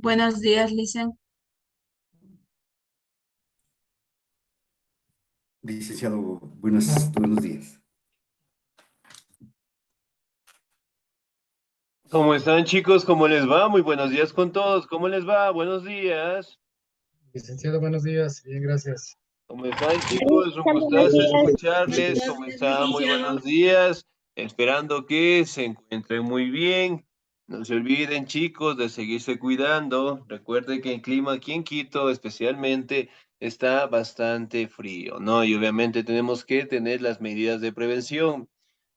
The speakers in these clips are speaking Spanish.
Buenos días, Licen. Licenciado, buenos días. ¿Cómo están, chicos? ¿Cómo les va? Muy buenos días con todos. ¿Cómo les va? Buenos días. Licenciado, buenos días. Bien, gracias. ¿Cómo están, chicos? Un Buenos gustazo días. escucharles. Buenos ¿Cómo días, están? Muy licenciado. buenos días. Esperando que se encuentren muy bien. No se olviden, chicos, de seguirse cuidando. Recuerden que el clima aquí en Quito, especialmente, está bastante frío, ¿no? Y obviamente tenemos que tener las medidas de prevención.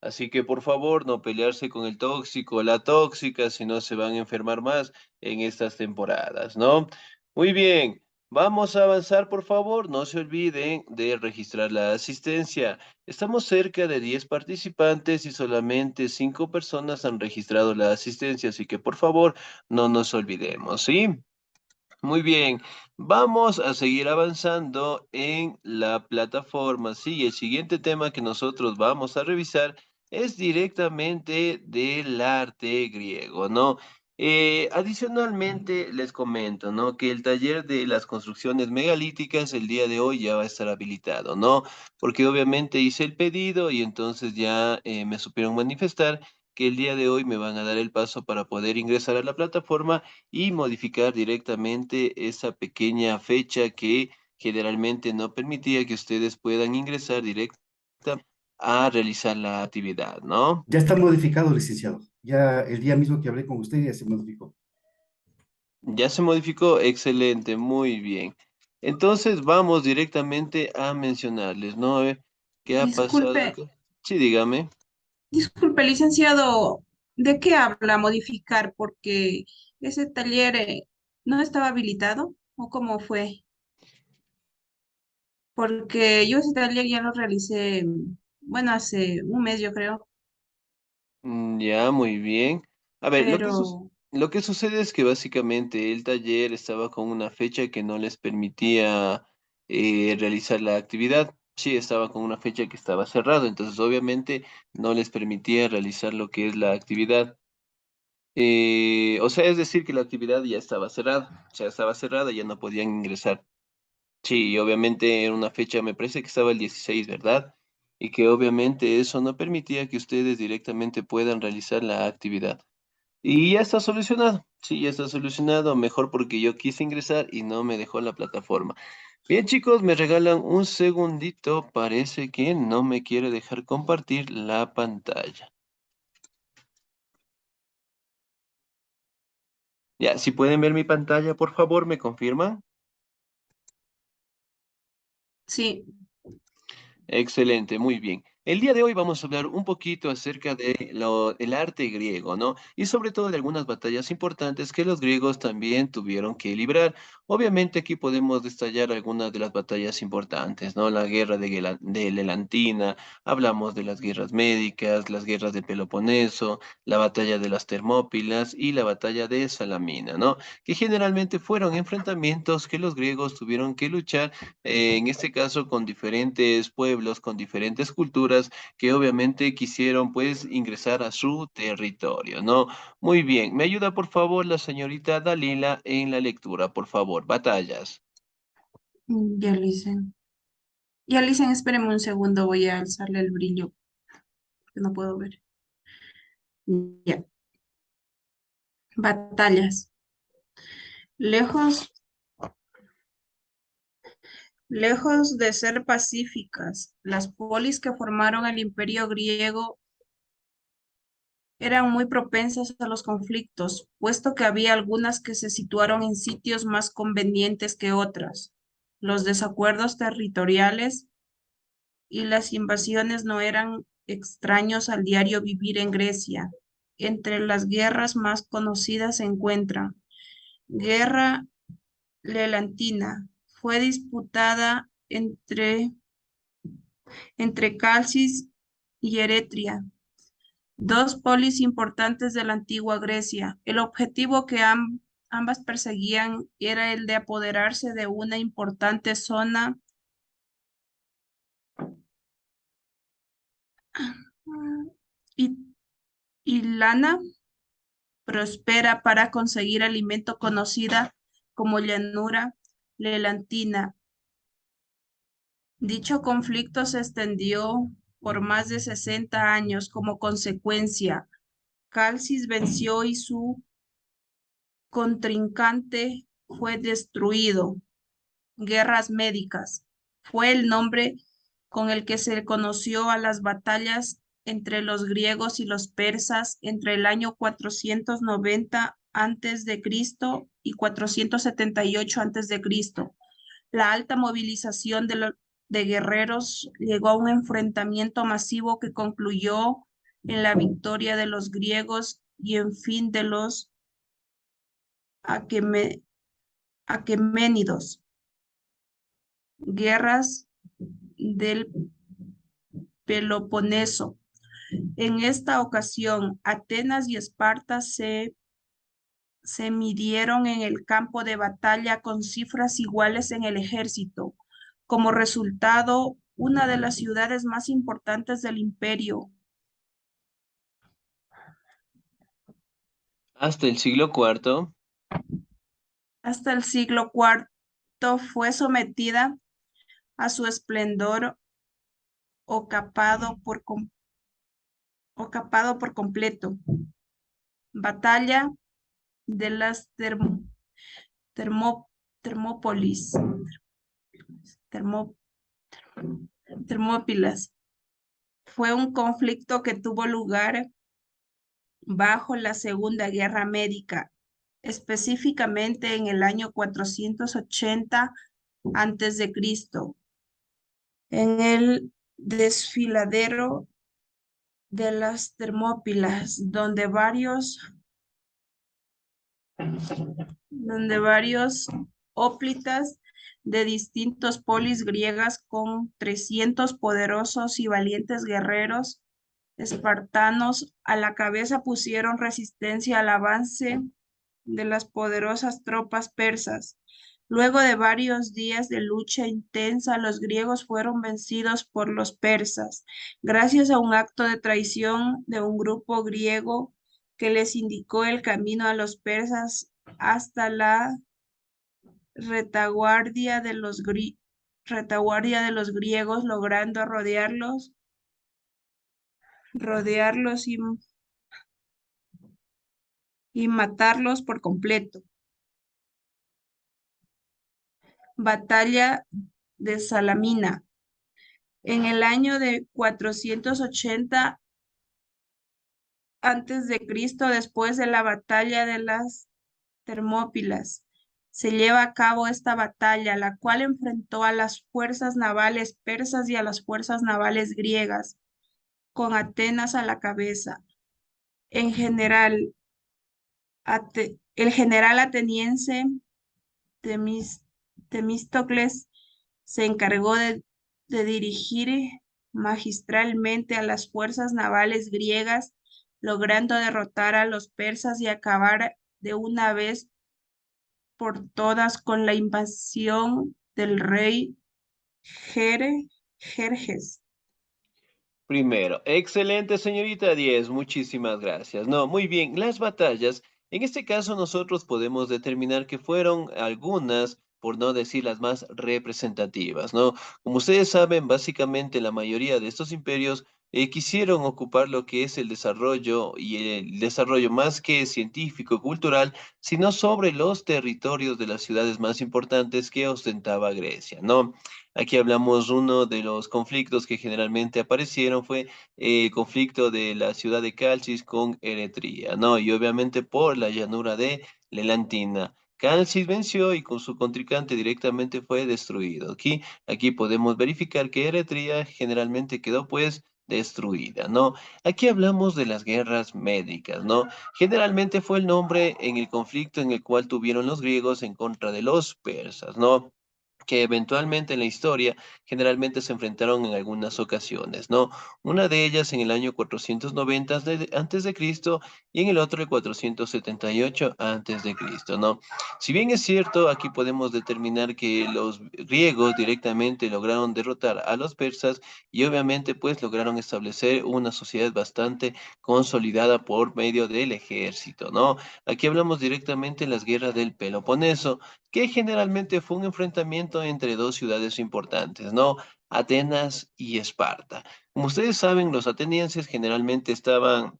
Así que, por favor, no pelearse con el tóxico o la tóxica, si no se van a enfermar más en estas temporadas, ¿no? Muy bien. Vamos a avanzar, por favor. No se olviden de registrar la asistencia. Estamos cerca de 10 participantes y solamente 5 personas han registrado la asistencia, así que por favor no nos olvidemos, ¿sí? Muy bien, vamos a seguir avanzando en la plataforma. Sí, el siguiente tema que nosotros vamos a revisar es directamente del arte griego, ¿no? Adicionalmente, les comento, ¿no? Que el taller de las construcciones megalíticas el día de hoy ya va a estar habilitado, ¿no? Porque obviamente hice el pedido y entonces ya me supieron manifestar que el día de hoy me van a dar el paso para poder ingresar a la plataforma y modificar directamente esa pequeña fecha que generalmente no permitía que ustedes puedan ingresar directamente a realizar la actividad, ¿no? Ya está modificado, licenciado. Ya el día mismo que hablé con usted ya se modificó. Ya se modificó, excelente, muy bien. Entonces vamos directamente a mencionarles, ¿no? A ver, ¿qué ha pasado Disculpe, acá? Sí, dígame. disculpe, licenciado. ¿De qué habla modificar? Porque ese taller no estaba habilitado, ¿o cómo fue? Porque yo ese taller ya lo realicé, bueno, hace un mes, yo creo, Ya, muy bien. A ver, pero lo que sucede es que básicamente el taller estaba con una fecha que no les permitía realizar la actividad. Sí, estaba con una fecha que estaba cerrado, entonces obviamente no les permitía realizar lo que es la actividad. O sea, es decir, que la actividad ya estaba cerrada, o sea, estaba cerrada, ya no podían ingresar. Sí, y obviamente era una fecha, me parece que estaba el 16, ¿verdad? Y que obviamente eso no permitía que ustedes directamente puedan realizar la actividad. Y ya está solucionado. Sí, ya está solucionado. Mejor porque yo quise ingresar y no me dejó la plataforma. Bien, chicos, me regalan un segundito. Parece que no me quiere dejar compartir la pantalla. Ya, si pueden ver mi pantalla, por favor, ¿me confirman? sí. Excelente, muy bien. El día de hoy vamos a hablar un poquito acerca de el arte griego, ¿no? Y sobre todo de algunas batallas importantes que los griegos también tuvieron que librar. Obviamente aquí podemos detallar algunas de las batallas importantes, ¿no? La guerra de Lelantina, hablamos de las guerras médicas, las guerras de Peloponeso, la batalla de las Termópilas y la batalla de Salamina, ¿no? Que generalmente fueron enfrentamientos que los griegos tuvieron que luchar en este caso con diferentes pueblos, con diferentes culturas que obviamente quisieron pues ingresar a su territorio, ¿no? Muy bien, me ayuda por favor la señorita Dalila en la lectura, por favor, batallas. Ya, Licen. Ya, Licen, espéreme un segundo, voy a alzarle el brillo, que no puedo ver. Ya. Batallas. Lejos Lejos de ser pacíficas, las polis que formaron el imperio griego eran muy propensas a los conflictos, puesto que había algunas que se situaron en sitios más convenientes que otras. Los desacuerdos territoriales y las invasiones no eran extraños al diario vivir en Grecia. Entre las guerras más conocidas se encuentran Guerra Lelantina. Fue disputada entre Calcis y Eretria, dos polis importantes de la antigua Grecia. El objetivo que ambas perseguían era el de apoderarse de una importante zona y, y lana prospera para conseguir alimento conocida como llanura lelantina. Dicho conflicto se extendió por más de 60 años. Como consecuencia, Calcis venció y su contrincante fue destruido. Guerras médicas fue el nombre con el que se conoció a las batallas entre los griegos y los persas entre el año 490 antes de Cristo y 478 antes de Cristo. La alta movilización de guerreros llegó a un enfrentamiento masivo que concluyó en la victoria de los griegos y en fin de los aqueménidos. Guerras del Peloponeso. En esta ocasión, Atenas y Esparta se midieron en el campo de batalla con cifras iguales en el ejército. Como resultado, una de las ciudades más importantes del imperio. Hasta el siglo IV. Hasta el siglo IV fue sometida a su esplendor o capado por completo. Batalla de las Termópilas. Fue un conflicto que tuvo lugar bajo la Segunda Guerra Médica, específicamente en el año 480 antes de Cristo, en el desfiladero de las Termópilas, donde varios hóplitas de distintos polis griegas con 300 poderosos y valientes guerreros espartanos a la cabeza pusieron resistencia al avance de las poderosas tropas persas. Luego de varios días de lucha intensa, los griegos fueron vencidos por los persas, gracias a un acto de traición de un grupo griego que les indicó el camino a los persas hasta la retaguardia de los griegos, logrando rodearlos y matarlos por completo. Batalla de Salamina. En el año de 480 antes de Cristo, después de la batalla de las Termópilas, se lleva a cabo esta batalla, la cual enfrentó a las fuerzas navales persas y a las fuerzas navales griegas, con Atenas a la cabeza. En general, el general ateniense Temístocles se encargó de dirigir magistralmente a las fuerzas navales griegas, logrando derrotar a los persas y acabar de una vez por todas con la invasión del rey Jerjes. Primero, excelente señorita 10, muchísimas gracias. No, muy bien, las batallas, en este caso nosotros podemos determinar que fueron algunas, por no decir las más representativas, ¿no? Como ustedes saben, básicamente la mayoría de estos imperios quisieron ocupar lo que es el desarrollo y el desarrollo más que científico, cultural, sino sobre los territorios de las ciudades más importantes que ostentaba Grecia, ¿no? Aquí hablamos uno de los conflictos que generalmente aparecieron fue el conflicto de la ciudad de Calcis con Eretria, ¿no? Y obviamente por la llanura de Lelantina. Calcis venció y con su contrincante directamente fue destruido. Aquí podemos verificar que Eretria generalmente quedó pues destruida, ¿no? Aquí hablamos de las guerras médicas, ¿no? Generalmente fue el nombre en el conflicto en el cual tuvieron los griegos en contra de los persas, ¿no? que eventualmente en la historia generalmente se enfrentaron en algunas ocasiones, ¿no? Una de ellas en el año 490 antes de Cristo y en el otro el 478 antes de Cristo, ¿no? Si bien es cierto, aquí podemos determinar que los griegos directamente lograron derrotar a los persas y obviamente pues lograron establecer una sociedad bastante consolidada por medio del ejército, ¿no? Aquí hablamos directamente de las guerras del Peloponeso, que generalmente fue un enfrentamiento entre dos ciudades importantes, ¿no? Atenas y Esparta. Como ustedes saben, los atenienses generalmente estaban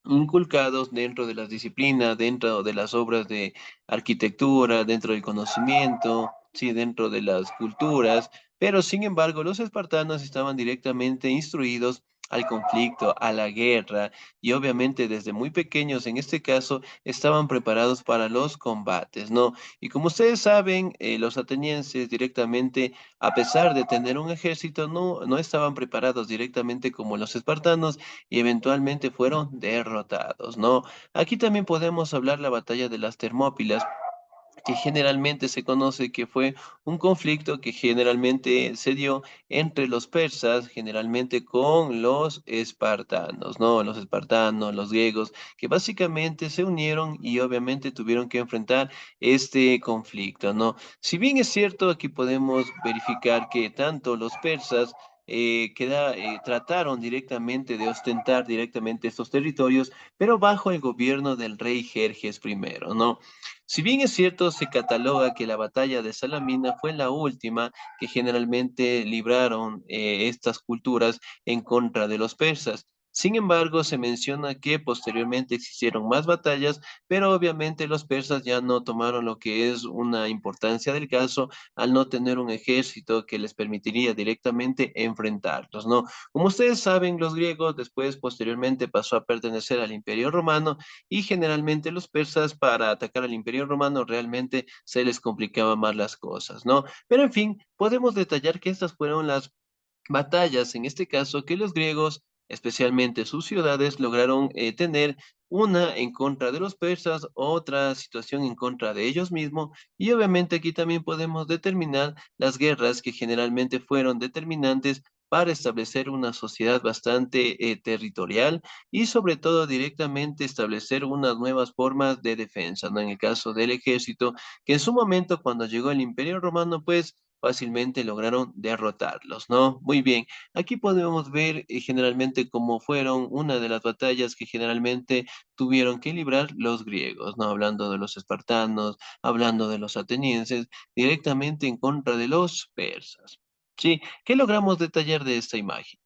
inculcados dentro de las disciplinas, dentro de las obras de arquitectura, dentro del conocimiento, sí, dentro de las culturas, pero sin embargo los espartanos estaban directamente instruidos al conflicto, a la guerra, y obviamente desde muy pequeños, en este caso, estaban preparados para los combates, ¿no? Y como ustedes saben, los atenienses directamente, a pesar de tener un ejército, no estaban preparados directamente como los espartanos, y eventualmente fueron derrotados, ¿no? Aquí también podemos hablar la batalla de las Termópilas, que generalmente se conoce que fue un conflicto que generalmente se dio entre los persas, generalmente con los espartanos, ¿no? Los espartanos, los griegos, que básicamente se unieron y obviamente tuvieron que enfrentar este conflicto, ¿no? Si bien es cierto, aquí podemos verificar que tanto los persas trataron directamente de ostentar directamente estos territorios, pero bajo el gobierno del rey Jerjes I, ¿no? Si bien es cierto, se cataloga que la batalla de Salamina fue la última que generalmente libraron estas culturas en contra de los persas. Sin embargo, se menciona que posteriormente existieron más batallas, pero obviamente los persas ya no tomaron lo que es una importancia del caso al no tener un ejército que les permitiría directamente enfrentarlos, ¿no? Como ustedes saben, los griegos después, posteriormente, pasó a pertenecer al Imperio Romano y generalmente los persas para atacar al Imperio Romano realmente se les complicaba más las cosas, ¿no? Pero en fin, podemos detallar que estas fueron las batallas, en este caso, que los griegos, especialmente sus ciudades, lograron tener una en contra de los persas, otra situación en contra de ellos mismos, y obviamente aquí también podemos determinar las guerras que generalmente fueron determinantes para establecer una sociedad bastante territorial y sobre todo directamente establecer unas nuevas formas de defensa, ¿no? En el caso del ejército, que en su momento cuando llegó el Imperio Romano, pues fácilmente lograron derrotarlos, ¿no? Muy bien, aquí podemos ver generalmente cómo fueron una de las batallas que generalmente tuvieron que librar los griegos, ¿no? Hablando de los espartanos, hablando de los atenienses, directamente en contra de los persas. Sí, ¿qué logramos detallar de esta imagen?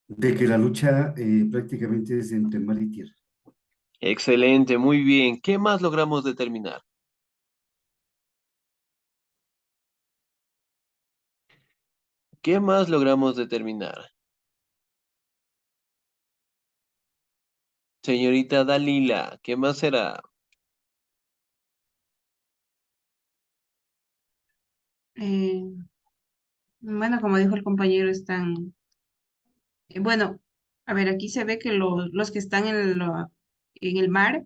De que la lucha prácticamente es entre mar y tierra. Excelente, muy bien. ¿Qué más logramos determinar? ¿Qué más logramos determinar? Señorita Dalila, ¿qué más será? Eh, bueno, como dijo el compañero, están, bueno, a ver, aquí se ve que los que están en el mar,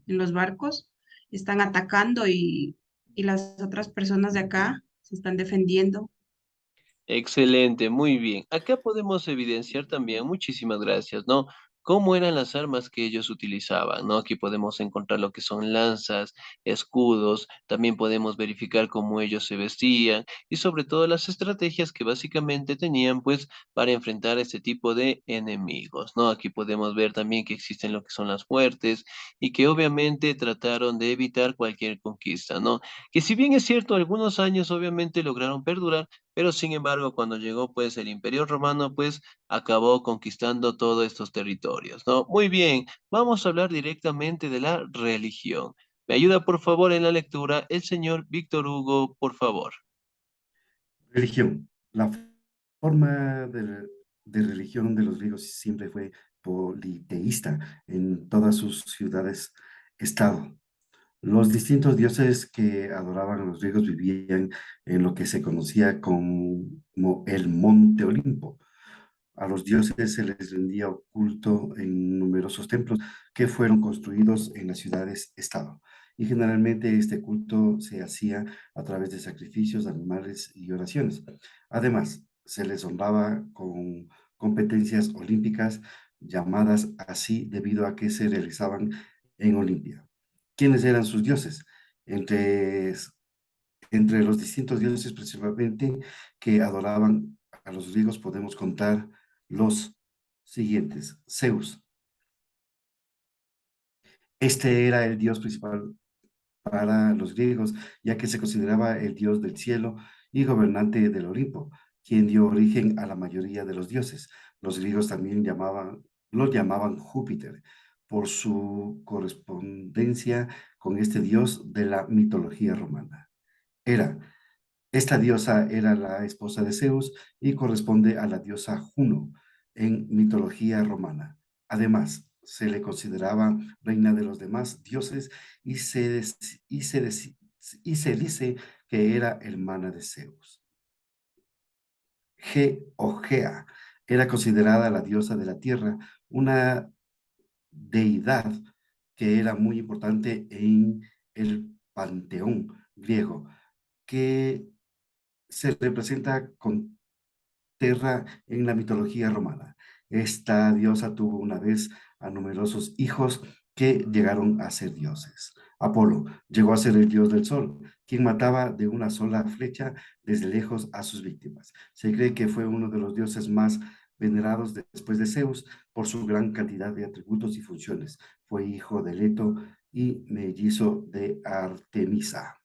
en los barcos, están atacando y las otras personas de acá se están defendiendo. Excelente, muy bien. Acá podemos evidenciar también, muchísimas gracias, ¿no? Cómo eran las armas que ellos utilizaban, ¿no? Aquí podemos encontrar lo que son lanzas, escudos, también podemos verificar cómo ellos se vestían y sobre todo las estrategias que básicamente tenían, pues, para enfrentar este tipo de enemigos, ¿no? Aquí podemos ver también que existen lo que son las fuertes y que obviamente trataron de evitar cualquier conquista, ¿no? Que si bien es cierto, algunos años obviamente lograron perdurar, pero sin embargo, cuando llegó pues el Imperio Romano, pues acabó conquistando todos estos territorios, ¿no? Muy bien, vamos a hablar directamente de la religión. ¿Me ayuda por favor en la lectura el señor Víctor Hugo, por favor? Religión. La forma de religión de los griegos siempre fue politeísta en todas sus ciudades-estado. Los distintos dioses que adoraban a los griegos vivían en lo que se conocía como el Monte Olimpo. A los dioses se les rendía culto en numerosos templos que fueron construidos en las ciudades-estado. Y generalmente este culto se hacía a través de sacrificios de animales y oraciones. Además, se les honraba con competencias olímpicas llamadas así debido a que se realizaban en Olimpia. ¿Quiénes eran sus dioses? Entre, entre los distintos dioses principalmente que adoraban a los griegos podemos contar los siguientes. Zeus. Este era el dios principal para los griegos, ya que se consideraba el dios del cielo y gobernante del Olimpo, quien dio origen a la mayoría de los dioses. Los griegos también lo llamaban Júpiter, por su correspondencia con este dios de la mitología romana. Esta diosa era la esposa de Zeus y corresponde a la diosa Juno en mitología romana. Además, se le consideraba reina de los demás dioses y y se dice que era hermana de Zeus. Gea era considerada la diosa de la tierra, una deidad que era muy importante en el panteón griego, que se representa con Terra en la mitología romana. Esta diosa tuvo una vez a numerosos hijos que llegaron a ser dioses. Apolo llegó a ser el dios del sol, quien mataba de una sola flecha desde lejos a sus víctimas. Se cree que fue uno de los dioses más venerados después de Zeus por su gran cantidad de atributos y funciones. Fue hijo de Leto y mellizo de Artemisa.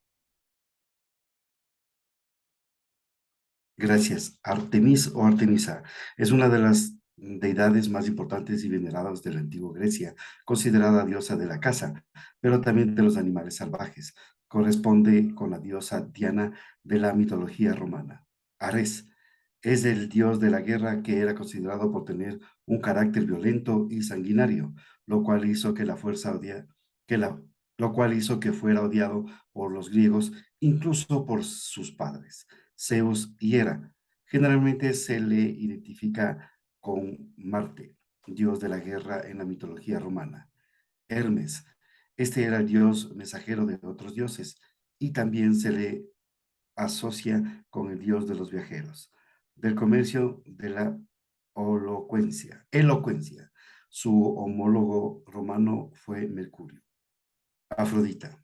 Gracias. Artemis o Artemisa es una de las deidades más importantes y veneradas de la antigua Grecia, considerada diosa de la caza, pero también de los animales salvajes. Corresponde con la diosa Diana de la mitología romana. Ares es el dios de la guerra que era considerado por tener un carácter violento y sanguinario, lo cual hizo que que la, lo cual hizo que fuera odiado por los griegos, incluso por sus padres. Zeus y Hera. Generalmente se le identifica con Marte, dios de la guerra en la mitología romana. Hermes, este era el dios mensajero de otros dioses y también se le asocia con el dios de los viajeros, del comercio, de la elocuencia. Su homólogo romano fue Mercurio. Afrodita.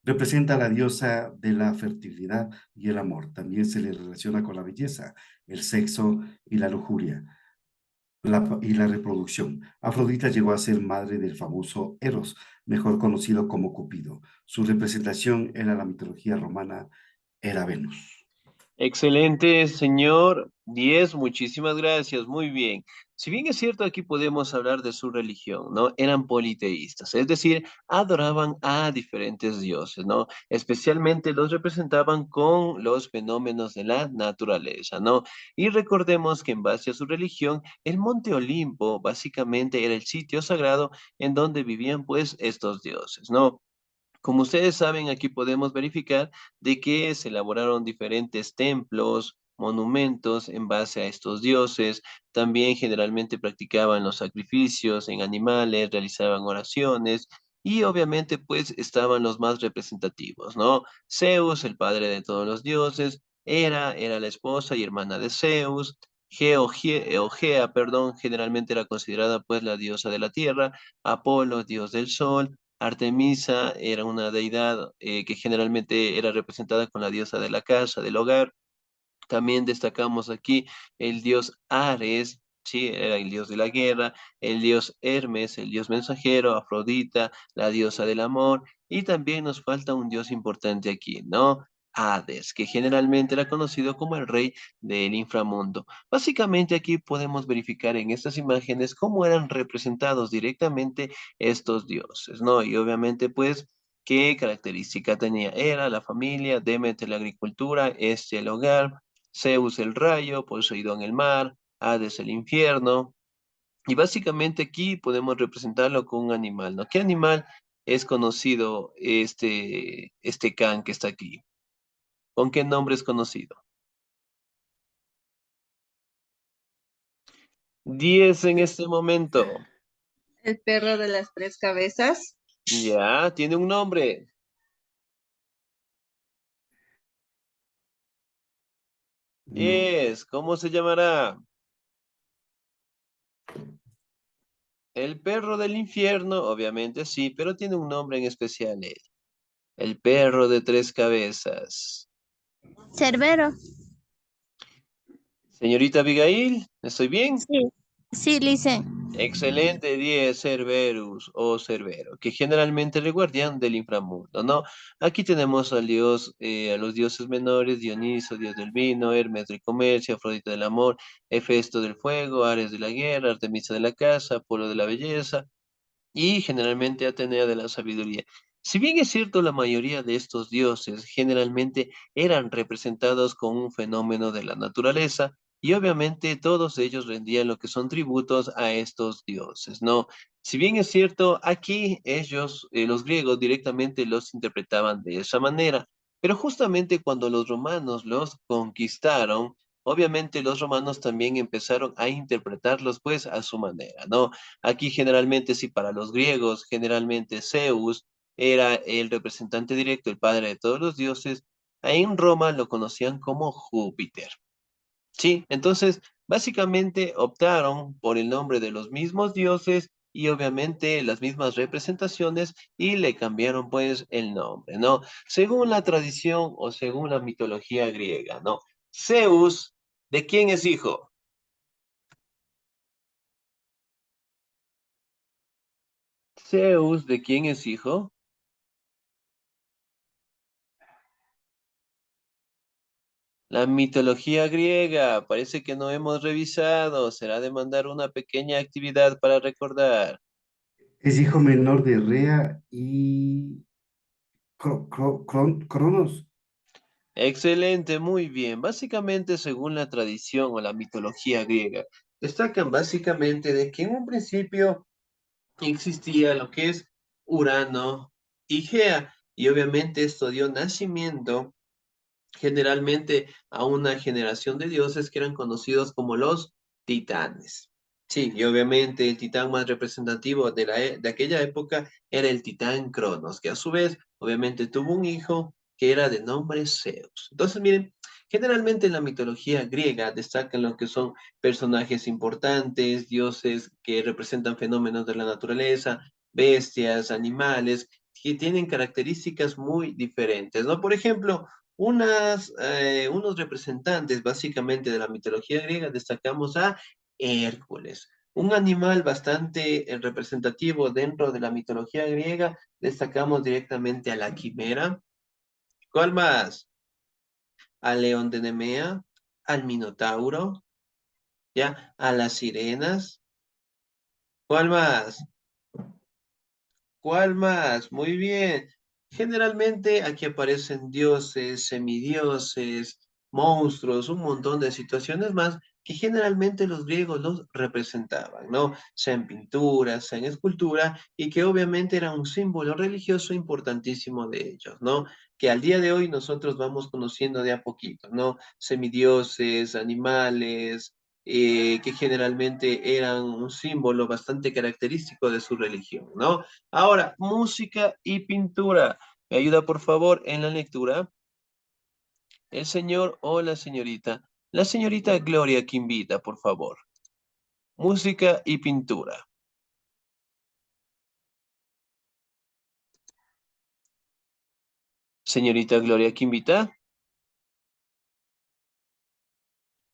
Representa a la diosa de la fertilidad y el amor. También se le relaciona con la belleza, el sexo y la lujuria y la reproducción. Afrodita llegó a ser madre del famoso Eros, mejor conocido como Cupido. Su representación en la mitología romana era Venus. Excelente, señor 10, muchísimas gracias, muy bien. Si bien es cierto, aquí podemos hablar de su religión, ¿no? Eran politeístas, es decir, adoraban a diferentes dioses, ¿no? Especialmente los representaban con los fenómenos de la naturaleza, ¿no? Y recordemos que en base a su religión, el Monte Olimpo básicamente era el sitio sagrado en donde vivían pues estos dioses, ¿no? Como ustedes saben, aquí podemos verificar de que se elaboraron diferentes templos, monumentos en base a estos dioses. También generalmente practicaban los sacrificios en animales, realizaban oraciones y obviamente pues estaban los más representativos, ¿no? Zeus, el padre de todos los dioses, era la esposa y hermana de Zeus. Eogea, perdón, generalmente era considerada pues la diosa de la tierra. Apolo, dios del sol. Artemisa era una deidad que generalmente era representada con la diosa de la casa, del hogar. También destacamos aquí el dios Ares, sí, era el dios de la guerra, el dios Hermes, el dios mensajero, Afrodita, la diosa del amor, y también nos falta un dios importante aquí, ¿no? Hades, que generalmente era conocido como el rey del inframundo. Básicamente aquí podemos verificar en estas imágenes cómo eran representados directamente estos dioses, ¿no? Y obviamente pues qué característica tenía. Era la familia, Demeter la agricultura, este el hogar, Zeus el rayo, Poseidón el mar, Hades el infierno. Y básicamente aquí podemos representarlo con un animal, ¿no? ¿Qué animal es conocido este can que está aquí? ¿Con qué nombre es conocido? 10 en este momento. El perro de las tres cabezas. Ya, tiene un nombre. No. ¿Cómo se llamará? El perro del infierno, obviamente sí, pero tiene un nombre en especial él. El perro de tres cabezas. Cerbero. Señorita Abigail, ¿estoy bien? Sí, sí, Lice. Excelente 10, Cerberus o Cerbero, que generalmente es el guardián del inframundo, ¿no? Aquí tenemos al dios, a los dioses menores, Dioniso, dios del vino, Hermes del comercio, Afrodita del amor, Hefesto del fuego, Ares de la guerra, Artemisa de la casa, Apolo de la belleza, y generalmente Atenea de la sabiduría. Si bien es cierto, la mayoría de estos dioses generalmente eran representados con un fenómeno de la naturaleza, y obviamente todos ellos rendían lo que son tributos a estos dioses, ¿no? Si bien es cierto, aquí ellos, los griegos, directamente los interpretaban de esa manera, pero justamente cuando los romanos los conquistaron, obviamente los romanos también empezaron a interpretarlos pues a su manera, ¿no? Aquí generalmente, sí, para los griegos, generalmente Zeus era el representante directo, el padre de todos los dioses. Ahí en Roma lo conocían como Júpiter. Sí, entonces básicamente optaron por el nombre de los mismos dioses y obviamente las mismas representaciones y le cambiaron pues el nombre, ¿no? Según la tradición o según la mitología griega, ¿no? Zeus, ¿de quién es hijo? Zeus, ¿de quién es hijo? La mitología griega, parece que no hemos revisado. Será de mandar una pequeña actividad para recordar. Es hijo menor de Rea y Cronos. Excelente, muy bien. Básicamente, según la tradición o la mitología griega, destacan básicamente de que en un principio existía lo que es Urano y Gea, y obviamente esto dio nacimiento generalmente a una generación de dioses que eran conocidos como los titanes. Sí, y obviamente el titán más representativo de aquella época era el titán Cronos, que a su vez obviamente tuvo un hijo que era de nombre Zeus. Entonces, miren, generalmente en la mitología griega destacan lo que son personajes importantes, dioses que representan fenómenos de la naturaleza, bestias, animales, que tienen características muy diferentes, ¿no? Por ejemplo, unos representantes básicamente de la mitología griega, destacamos a Hércules, un animal bastante representativo dentro de la mitología griega, destacamos directamente a la quimera. ¿Cuál más? Al león de Nemea, al minotauro, ¿ya? A las sirenas. ¿Cuál más? ¿Cuál más? Muy bien. Generalmente aquí aparecen dioses, semidioses, monstruos, un montón de situaciones más que generalmente los griegos los representaban, ¿no? Sea en pintura, sea en escultura, y que obviamente era un símbolo religioso importantísimo de ellos, ¿no? Que al día de hoy nosotros vamos conociendo de a poquito, ¿no? Semidioses, animales, que generalmente eran un símbolo bastante característico de su religión, ¿no? Ahora, música y pintura. ¿Me ayuda, por favor, en la lectura? El señor o la señorita. La señorita Gloria Quimbita, por favor. Música y pintura. Señorita Gloria Quimbita.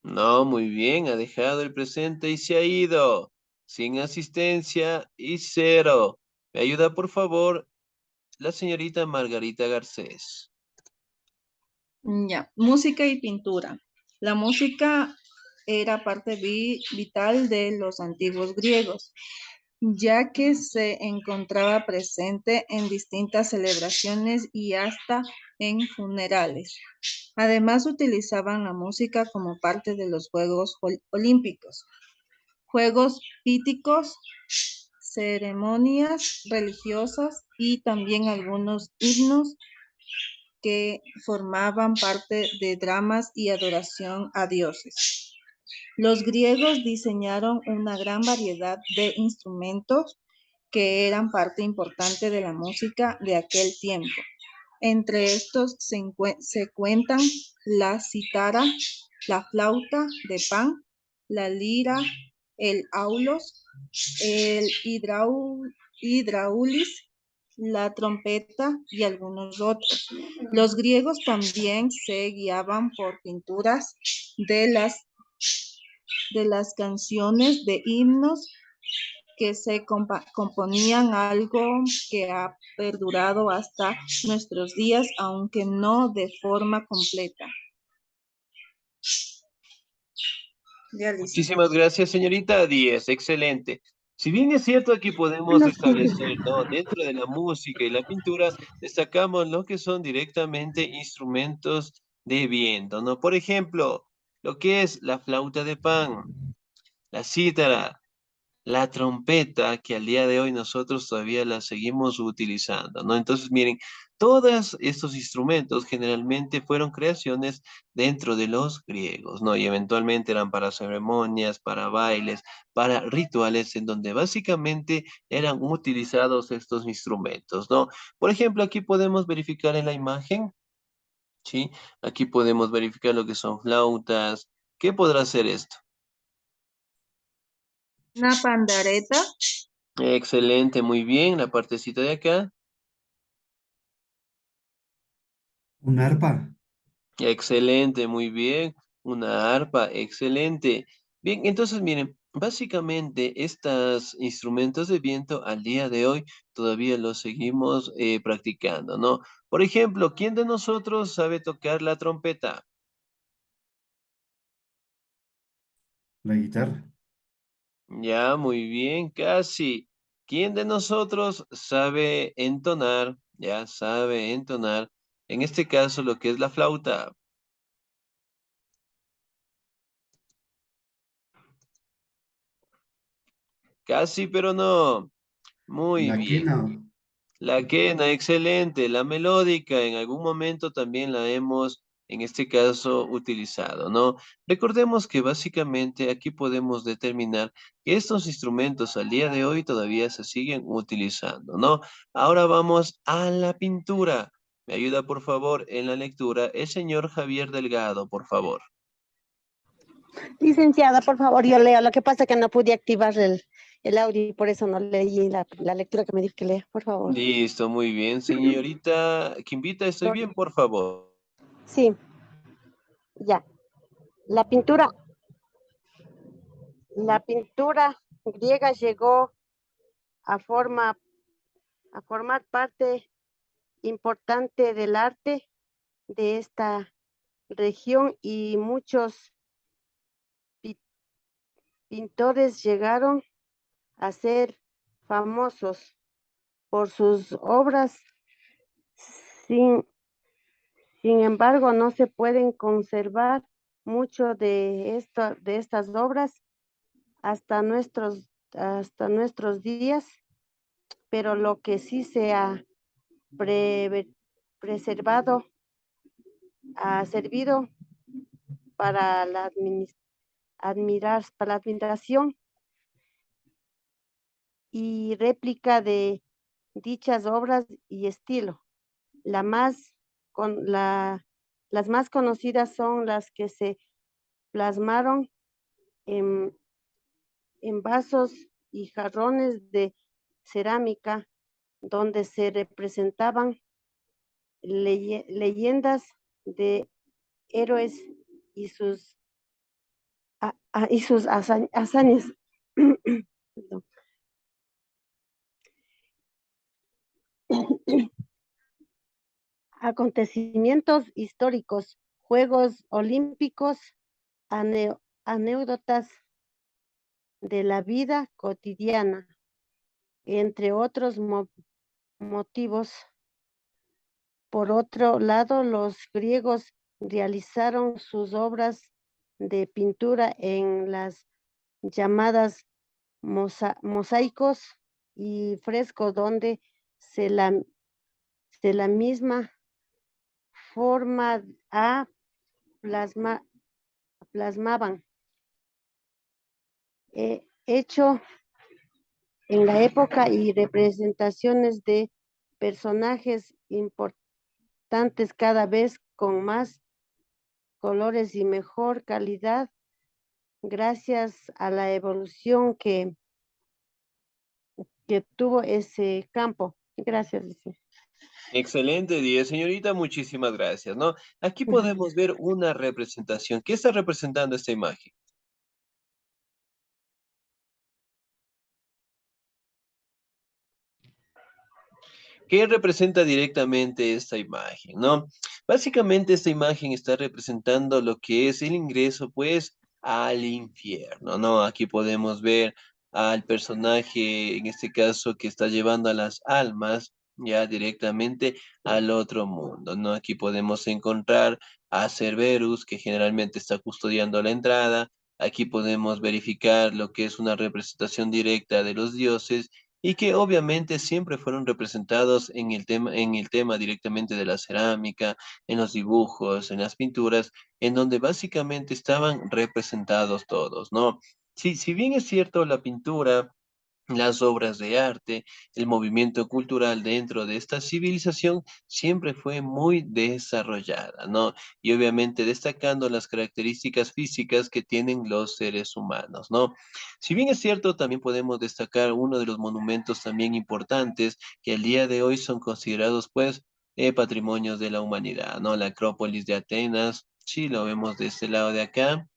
No, muy bien, ha dejado el presente y se ha ido. Sin asistencia y cero. ¿Me ayuda, por favor, la señorita Margarita Garcés? Ya, música y pintura. La música era parte vital de los antiguos griegos, ya que se encontraba presente en distintas celebraciones y hasta en funerales. Además, utilizaban la música como parte de los Juegos Olímpicos, juegos píticos, ceremonias religiosas y también algunos himnos que formaban parte de dramas y adoración a dioses. Los griegos diseñaron una gran variedad de instrumentos que eran parte importante de la música de aquel tiempo. Entre estos se cuentan la cítara, la flauta de pan, la lira, el aulos, el hidraulis, la trompeta y algunos otros. Los griegos también se guiaban por pinturas de las canciones de himnos que se componían, algo que ha perdurado hasta nuestros días, aunque no de forma completa. Ya, listo. Muchísimas gracias, señorita 10. Excelente. Si bien es cierto, aquí podemos establecer, ¿no? Dentro de la música y la pintura, destacamos lo que son directamente instrumentos de viento, ¿no? Por ejemplo, lo que es la flauta de pan, la cítara, la trompeta, que al día de hoy nosotros todavía la seguimos utilizando, ¿no? Entonces, miren, todos estos instrumentos generalmente fueron creaciones dentro de los griegos, ¿no? Y eventualmente eran para ceremonias, para bailes, para rituales, en donde básicamente eran utilizados estos instrumentos, ¿no? Por ejemplo, aquí podemos verificar en la imagen, ¿sí? Aquí podemos verificar lo que son flautas. ¿Qué podrá ser esto? Una pandareta, Excelente, muy bien. La partecita de acá. Un arpa, Excelente, muy bien. Una arpa, excelente. Bien, entonces miren, básicamente estos instrumentos de viento al día de hoy todavía los seguimos practicando, ¿no? Por ejemplo, ¿quién de nosotros sabe tocar la trompeta? la guitarra, Ya, muy bien, casi. ¿Quién de nosotros sabe entonar? Ya sabe entonar. En este caso, lo que es la flauta. Casi, pero no. Muy la bien. quena, La quena, excelente. La melódica, en algún momento también la hemos, en este caso, utilizado, ¿no? Recordemos que básicamente aquí podemos determinar que estos instrumentos al día de hoy todavía se siguen utilizando, ¿no? Ahora vamos a la pintura. Me ayuda, por favor, en la lectura el señor Javier Delgado, por favor. Licenciada, por favor, yo leo. Lo que pasa es que no pude activar el audio y por eso no leí la lectura que me dijo que lea, por favor. Listo, muy bien. Señorita Quimbita, ¿estoy bien, por favor? Sí, ya. La pintura, la pintura griega llegó a a formar parte importante del arte de esta región y muchos pintores llegaron a ser famosos por sus obras. Sin, sin embargo, no se pueden conservar mucho de estas obras hasta nuestros días, pero lo que sí se ha preservado ha servido para para la admiración y réplica de dichas obras y estilo. La más con las más conocidas son las que se plasmaron en, en vasos y jarrones de cerámica, donde se representaban leyendas de héroes y sus hazañas. Perdón. Acontecimientos históricos, Juegos Olímpicos, anécdotas de la vida cotidiana, entre otros motivos. Por otro lado, los griegos realizaron sus obras de pintura en las llamadas mosaicos y frescos, donde se la misma forma plasmaban hecho en la época y representaciones de personajes importantes cada vez con más colores y mejor calidad gracias a la evolución que tuvo ese campo. Gracias. Dice. Excelente día, señorita. Muchísimas gracias, ¿no? Aquí podemos ver una representación. ¿Qué está representando esta imagen? ¿Qué representa directamente esta imagen, no? Básicamente esta imagen está representando lo que es el ingreso, pues, al infierno, ¿no? Aquí podemos ver al personaje, en este caso, que está llevando a las almas ya directamente al otro mundo, ¿no? Aquí podemos encontrar a Cerberus, que generalmente está custodiando la entrada. Aquí podemos verificar lo que es una representación directa de los dioses y que obviamente siempre fueron representados en el tema directamente de la cerámica, en los dibujos, en las pinturas, en donde básicamente estaban representados todos, ¿no? Sí, si bien es cierto, la pintura, las obras de arte, el movimiento cultural dentro de esta civilización siempre fue muy desarrollada, ¿no? Y obviamente destacando las características físicas que tienen los seres humanos, ¿no? Si bien es cierto, también podemos destacar uno de los monumentos también importantes que al día de hoy son considerados, pues, patrimonios de la humanidad, ¿no? La Acrópolis de Atenas, sí, lo vemos de este lado de acá,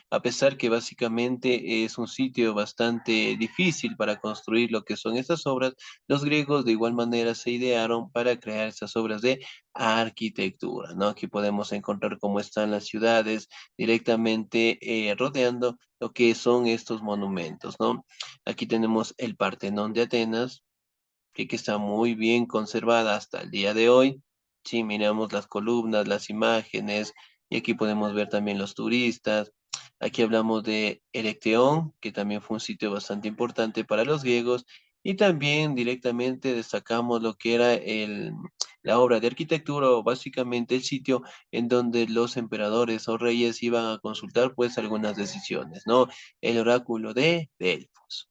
a pesar que básicamente es un sitio bastante difícil para construir lo que son estas obras, los griegos de igual manera se idearon para crear estas obras de arquitectura, ¿no? Aquí podemos encontrar cómo están las ciudades directamente rodeando lo que son estos monumentos, ¿no? Aquí tenemos el Partenón de Atenas, que está muy bien conservada hasta el día de hoy. Si miramos las columnas, las imágenes, y aquí podemos ver también los turistas. Aquí hablamos de Erecteón, que también fue un sitio bastante importante para los griegos, y también directamente destacamos lo que era la obra de arquitectura, o básicamente el sitio en donde los emperadores o reyes iban a consultar pues algunas decisiones, ¿no? El oráculo de Delfos.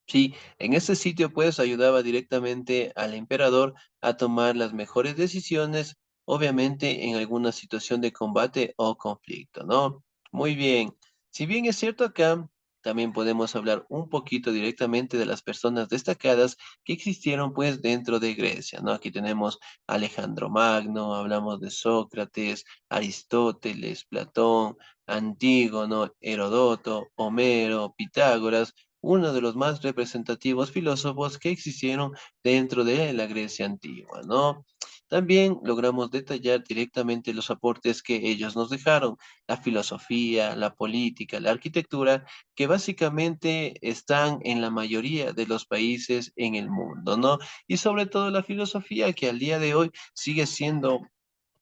Sí, en este sitio pues ayudaba directamente al emperador a tomar las mejores decisiones, obviamente en alguna situación de combate o conflicto, ¿no? Muy bien. Si bien es cierto acá, también podemos hablar un poquito directamente de las personas destacadas que existieron pues dentro de Grecia, ¿no? Aquí tenemos a Alejandro Magno, hablamos de Sócrates, Aristóteles, Platón, Antígono, Herodoto, Homero, Pitágoras, uno de los más representativos filósofos que existieron dentro de la Grecia antigua, ¿no? También logramos detallar directamente los aportes que ellos nos dejaron, la filosofía, la política, la arquitectura, que básicamente están en la mayoría de los países en el mundo, ¿no? Y sobre todo la filosofía, que al día de hoy sigue siendo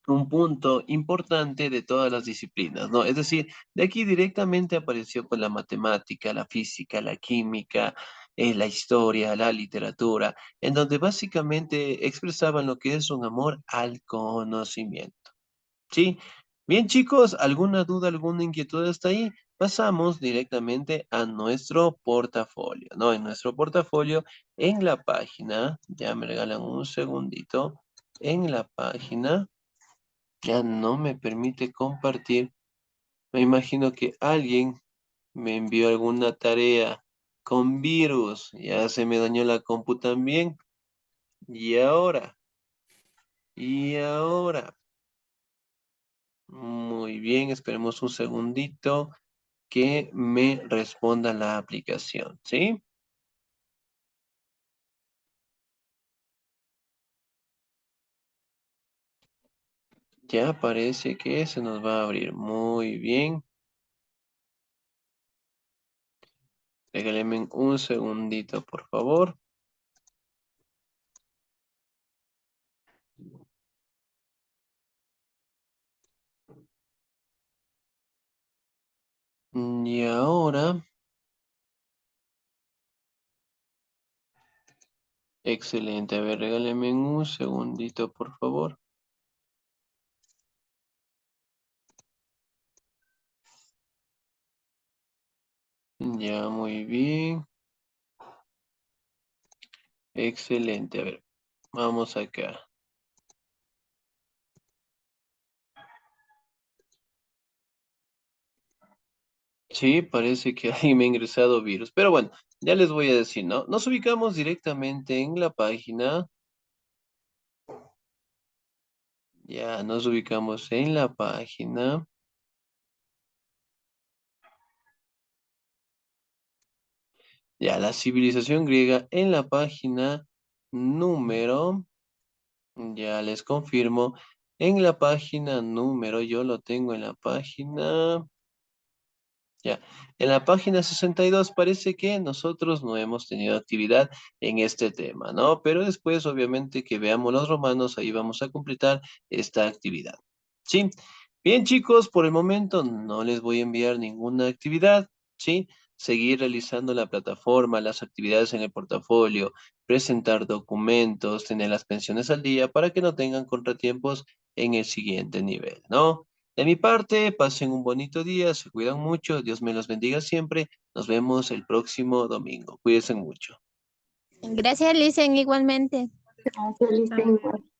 un punto importante de todas las disciplinas, ¿no? Es decir, de aquí directamente apareció con la matemática, la física, la química, la historia, la literatura, en donde básicamente expresaban lo que es un amor al conocimiento, ¿sí? Bien, chicos, ¿alguna duda, alguna inquietud hasta ahí? Pasamos directamente a nuestro portafolio, ¿no? En nuestro portafolio, en la página, ya me regalan un segundito, en la página ya no me permite compartir. Me imagino que alguien me envió alguna tarea con virus. Ya se me dañó la compu también. Y ahora, y ahora. Muy bien, esperemos un segundito que me responda la aplicación, ¿sí? Ya parece que se nos va a abrir. Muy bien. Regálenme un segundito, por favor. Y ahora, excelente. A ver, regálenme un segundito, por favor. Ya, muy bien. Excelente. A ver, vamos acá. Sí, parece que ahí me ha ingresado virus. Pero bueno, ya les voy a decir, ¿no? Nos ubicamos directamente en la página. Ya, nos ubicamos en la página. Ya, la civilización griega en la página número. Ya les confirmo. En la página número, yo lo tengo en la página. Ya, en la página 62 parece que nosotros no hemos tenido actividad en este tema, ¿no? Pero después, obviamente, que veamos los romanos, ahí vamos a completar esta actividad. ¿Sí? Bien, chicos, por el momento no les voy a enviar ninguna actividad, ¿sí? Seguir realizando la plataforma, las actividades en el portafolio, presentar documentos, tener las pensiones al día para que no tengan contratiempos en el siguiente nivel, ¿no? De mi parte, pasen un bonito día, se cuidan mucho, Dios me los bendiga siempre. Nos vemos el próximo domingo. Cuídense mucho. Gracias, Licen, igualmente. Gracias, Licen.